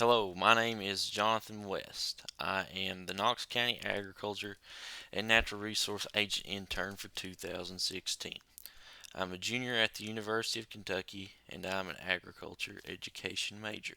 Hello, my name is Jonathan West. I am the Knox County Agriculture and Natural Resource Agent Intern for 2016. I'm a junior at the University of Kentucky and I'm an agriculture education major.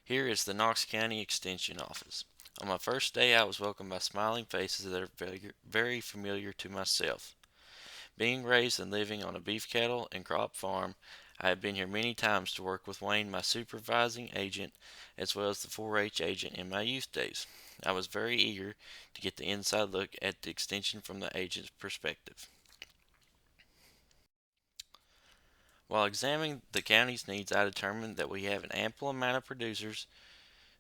Here is the Knox County Extension Office. On my first day, I was welcomed by smiling faces that are very familiar to myself. Being raised and living on a beef cattle and crop farm, I have been here many times to work with Wayne, my supervising agent, as well as the 4-H agent in my youth days. I was very eager to get the inside look at the extension from the agent's perspective. While examining the county's needs, I determined that we have an ample amount of producers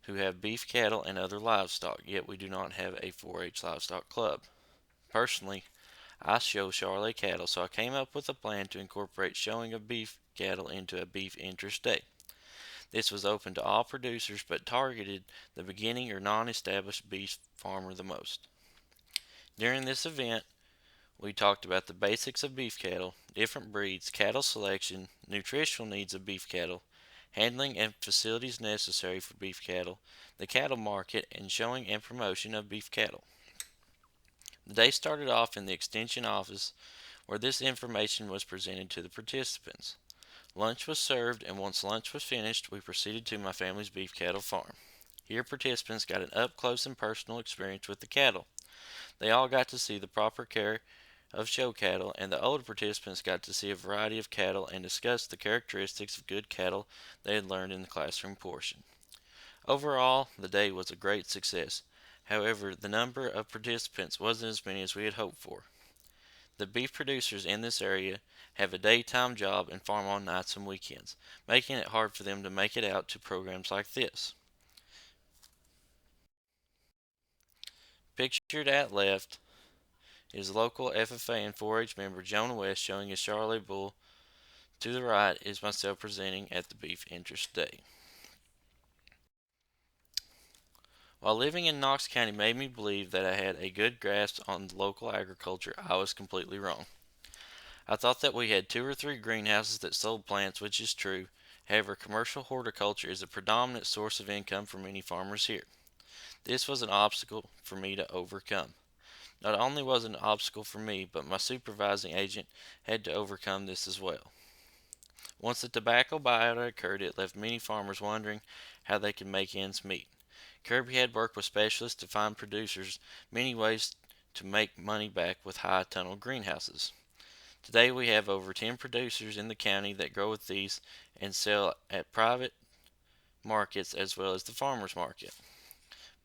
who have beef cattle and other livestock, yet we do not have a 4-H livestock club. Personally, I show Charolais cattle, so I came up with a plan to incorporate showing of beef cattle into a beef interest day. This was open to all producers but targeted the beginning or non-established beef farmer the most. During this event, we talked about the basics of beef cattle, different breeds, cattle selection, nutritional needs of beef cattle, handling and facilities necessary for beef cattle, the cattle market, and showing and promotion of beef cattle. The day started off in the extension office where this information was presented to the participants. Lunch was served, and once lunch was finished, we proceeded to my family's beef cattle farm. Here, participants got an up close and personal experience with the cattle. They all got to see the proper care of show cattle, and the older participants got to see a variety of cattle and discuss the characteristics of good cattle they had learned in the classroom portion. Overall, the day was a great success. However, the number of participants wasn't as many as we had hoped for. The beef producers in this area have a daytime job and farm on nights and weekends, making it hard for them to make it out to programs like this. Pictured at left is local FFA and 4-H member Jonah West showing his Charolais bull. To the right is myself presenting at the Beef Interest Day. While living in Knox County made me believe that I had a good grasp on local agriculture, I was completely wrong. I thought that we had 2 or 3 greenhouses that sold plants, which is true. However, commercial horticulture is a predominant source of income for many farmers here. This was an obstacle for me to overcome. Not only was it an obstacle for me, but my supervising agent had to overcome this as well. Once the tobacco buyout occurred, it left many farmers wondering how they could make ends meet. Kirby had worked with specialists to find producers many ways to make money back with high tunnel greenhouses. Today we have over 10 producers in the county that grow with these and sell at private markets as well as the farmers market.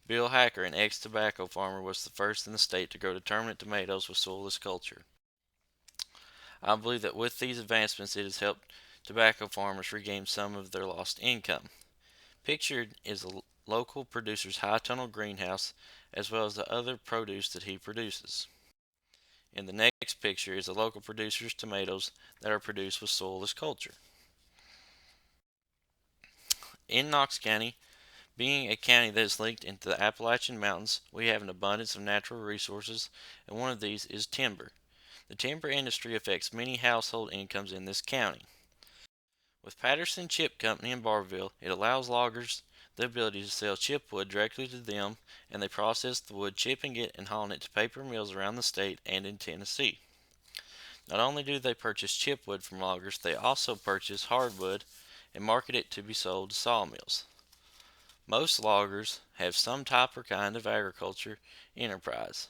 Bill Hacker, an ex-tobacco farmer, was the first in the state to grow determinate tomatoes with soilless culture. I believe that with these advancements it has helped tobacco farmers regain some of their lost income. Pictured is a local producer's high tunnel greenhouse as well as the other produce that he produces. In the next picture is a local producer's tomatoes that are produced with soilless culture. In Knox County, being a county that is linked into the Appalachian Mountains, we have an abundance of natural resources, and one of these is timber. The timber industry affects many household incomes in this county. With Patterson Chip Company in Barberville, it allows loggers the ability to sell chipwood directly to them, and they process the wood, chipping it and hauling it to paper mills around the state and in Tennessee. Not only do they purchase chipwood from loggers, they also purchase hardwood and market it to be sold to sawmills. Most loggers have some type or kind of agriculture enterprise.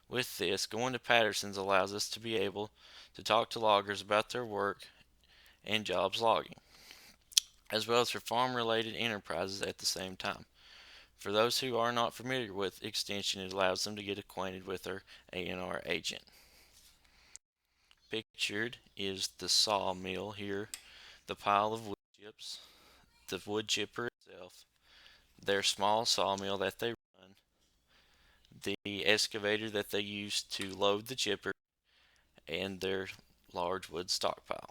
With this, going to Patterson's allows us to be able to talk to loggers about their work and jobs logging, as well as for farm related enterprises at the same time. For those who are not familiar with extension, it allows them to get acquainted with their ANR agent. Pictured is the sawmill here, the pile of wood chips, the wood chipper itself, their small sawmill that they run, the excavator that they use to load the chipper, and their large wood stockpile.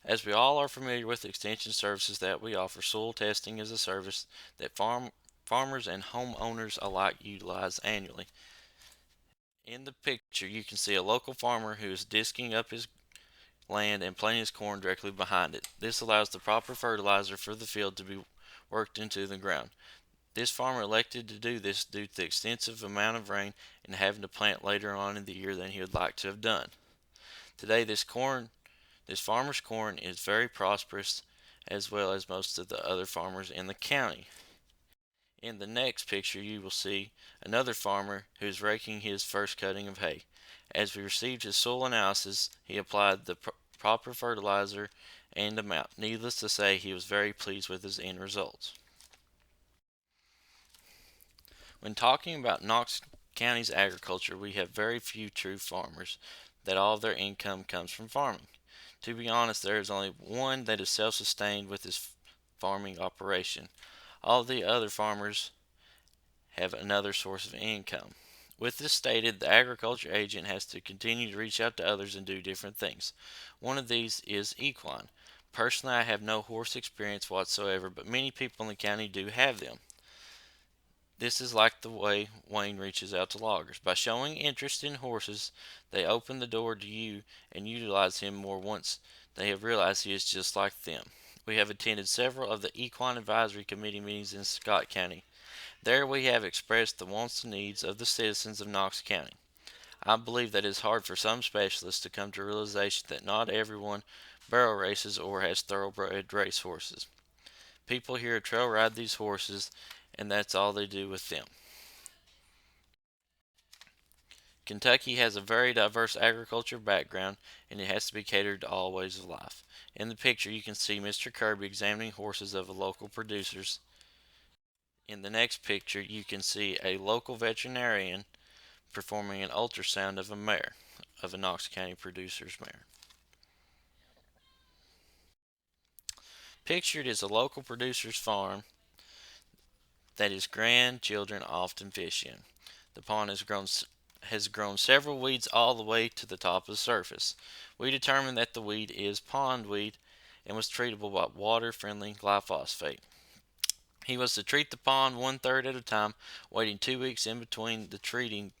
As we all are familiar with the extension services that we offer, soil testing is a service that farmers and homeowners alike utilize annually. In the picture, you can see a local farmer who is disking up his land and planting his corn directly behind it. This allows the proper fertilizer for the field to be worked into the ground. This farmer elected to do this due to the extensive amount of rain and having to plant later on in the year than he would like to have done. Today, this farmer's corn is very prosperous, as well as most of the other farmers in the county. In the next picture, you will see another farmer who is raking his first cutting of hay. As we received his soil analysis, he applied the proper fertilizer and amount. Needless to say, he was very pleased with his end results. When talking about Knox County's agriculture, we have very few true farmers that all of their income comes from farming. To be honest, there is only one that is self-sustained with his farming operation. All the other farmers have another source of income. With this stated, the agriculture agent has to continue to reach out to others and do different things. One of these is equine. Personally, I have no horse experience whatsoever, but many people in the county do have them. This is like the way Wayne reaches out to loggers. By showing interest in horses, they open the door to you and utilize him more once they have realized he is just like them. We have attended several of the Equine Advisory Committee meetings in Scott County. There we have expressed the wants and needs of the citizens of Knox County. I believe that it is hard for some specialists to come to a realization that not everyone barrel races or has thoroughbred race horses. People here trail ride these horses, and that's all they do with them. Kentucky has a very diverse agriculture background, and it has to be catered to all ways of life. In the picture, you can see Mr. Kirby examining horses of local producers. In the next picture, you can see a local veterinarian performing an ultrasound of a mare, of a Knox County producer's mare. Pictured is a local producer's farm that his grandchildren often fish in. The pond has grown several weeds all the way to the top of the surface. We determined that the weed is pondweed and was treatable by water-friendly glyphosate. He was to treat the pond 1/3 at a time, waiting 2 weeks in between the treating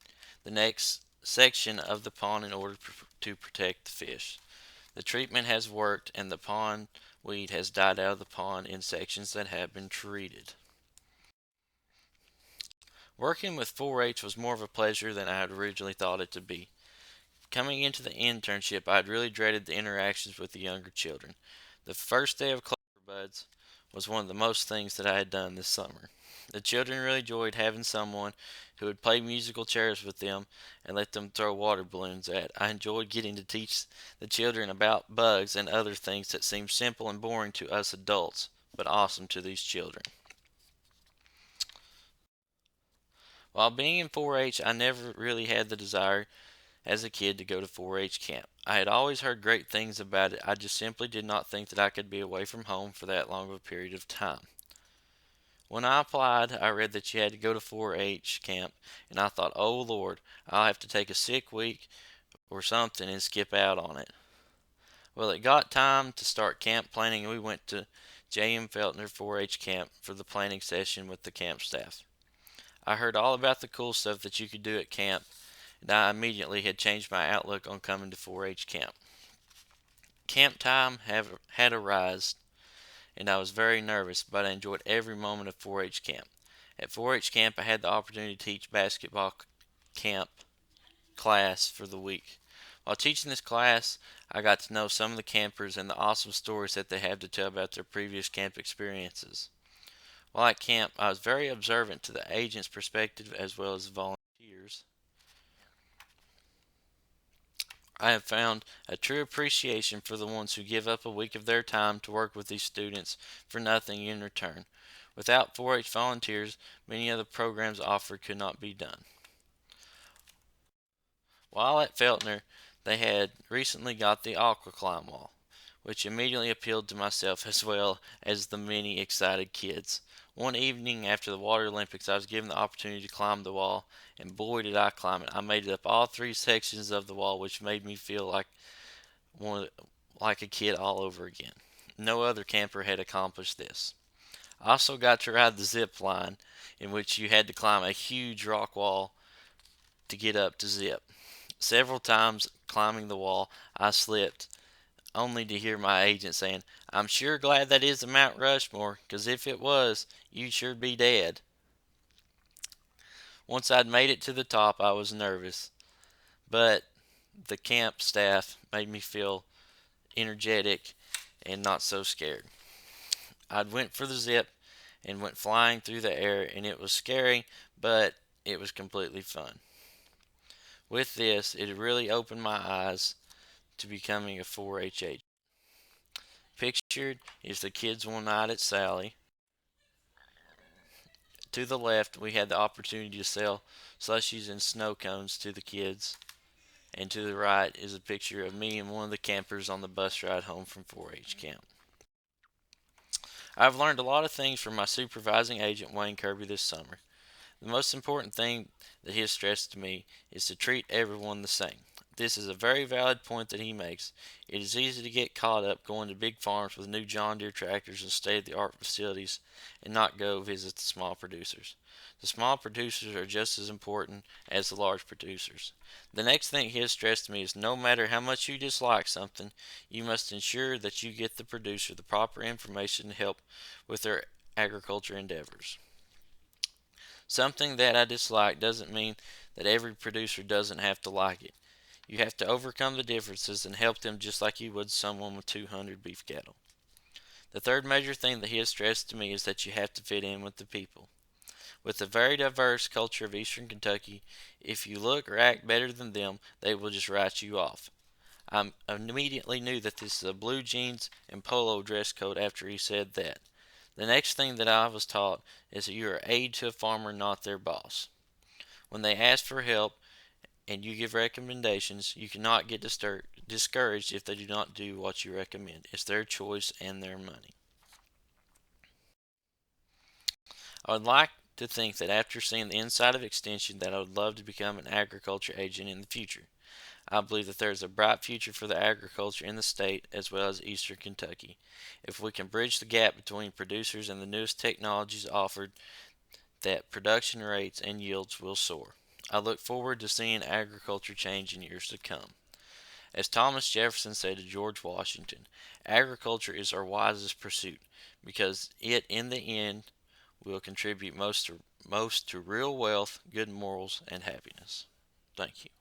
the next section of the pond in order to protect the fish. The treatment has worked and the pond weed has died out of the pond in sections that have been treated. Working with 4-H was more of a pleasure than I had originally thought it to be. Coming into the internship, I had really dreaded the interactions with the younger children. The first day of Clover Buds was one of the most things that I had done this summer. The children really enjoyed having someone who would play musical chairs with them and let them throw water balloons at. I enjoyed getting to teach the children about bugs and other things that seem simple and boring to us adults, but awesome to these children. While being in 4-H, I never really had the desire as a kid to go to 4-H camp. I had always heard great things about it. I just simply did not think that I could be away from home for that long of a period of time. When I applied, I read that you had to go to 4-H camp, and I thought, oh Lord, I'll have to take a sick week or something and skip out on it. Well, it got time to start camp planning, and we went to J.M. Feltner 4-H camp for the planning session with the camp staff. I heard all about the cool stuff that you could do at camp, and I immediately had changed my outlook on coming to 4-H camp. Camp time had arrived, and I was very nervous, but I enjoyed every moment of 4-H camp. At 4-H camp, I had the opportunity to teach basketball camp class for the week. While teaching this class, I got to know some of the campers and the awesome stories that they have to tell about their previous camp experiences. While at camp, I was very observant to the agent's perspective as well as the volunteers. I have found a true appreciation for the ones who give up a week of their time to work with these students for nothing in return. Without 4-H volunteers, many of the programs offered could not be done. While at Feltner, they had recently got the aqua climb wall, which immediately appealed to myself as well as the many excited kids. One evening after the Water Olympics, I was given the opportunity to climb the wall, and boy did I climb it. I made it up all 3 sections of the wall, which made me feel like a kid all over again. No other camper had accomplished this. I also got to ride the zip line, in which you had to climb a huge rock wall to get up to zip. Several times climbing the wall, I slipped only to hear my agent saying, "I'm sure glad that isn't Mount Rushmore, 'cause if it was, you'd sure be dead." Once I'd made it to the top, I was nervous, but the camp staff made me feel energetic and not so scared. I went for the zip and went flying through the air, and it was scary, but it was completely fun. With this, it really opened my eyes to becoming a 4-H agent. Pictured is the kids one night at Sally. To the left, we had the opportunity to sell slushies and snow cones to the kids. And to the right is a picture of me and one of the campers on the bus ride home from 4-H camp. I've learned a lot of things from my supervising agent Wayne Kirby this summer. The most important thing that he has stressed to me is to treat everyone the same. This is a very valid point that he makes. It is easy to get caught up going to big farms with new John Deere tractors and state-of-the-art facilities and not go visit the small producers. The small producers are just as important as the large producers. The next thing he has stressed to me is no matter how much you dislike something, you must ensure that you get the producer the proper information to help with their agriculture endeavors. Something that I dislike doesn't mean that every producer doesn't have to like it. You have to overcome the differences and help them just like you would someone with 200 beef cattle. The third major thing that he has stressed to me is that you have to fit in with the people. With the very diverse culture of Eastern Kentucky, if you look or act better than them, they will just write you off. I immediately knew that this is a blue jeans and polo dress code after he said that. The next thing that I was taught is that you are aid to a farmer, not their boss. When they ask for help and you give recommendations, you cannot get discouraged if they do not do what you recommend. It's their choice and their money. I would like to think that after seeing the inside of Extension that I would love to become an agriculture agent in the future. I believe that there is a bright future for the agriculture in the state as well as Eastern Kentucky. If we can bridge the gap between producers and the newest technologies offered, that production rates and yields will soar. I look forward to seeing agriculture change in years to come. As Thomas Jefferson said to George Washington, agriculture is our wisest pursuit because it, in the end, will contribute most to real wealth, good morals, and happiness. Thank you.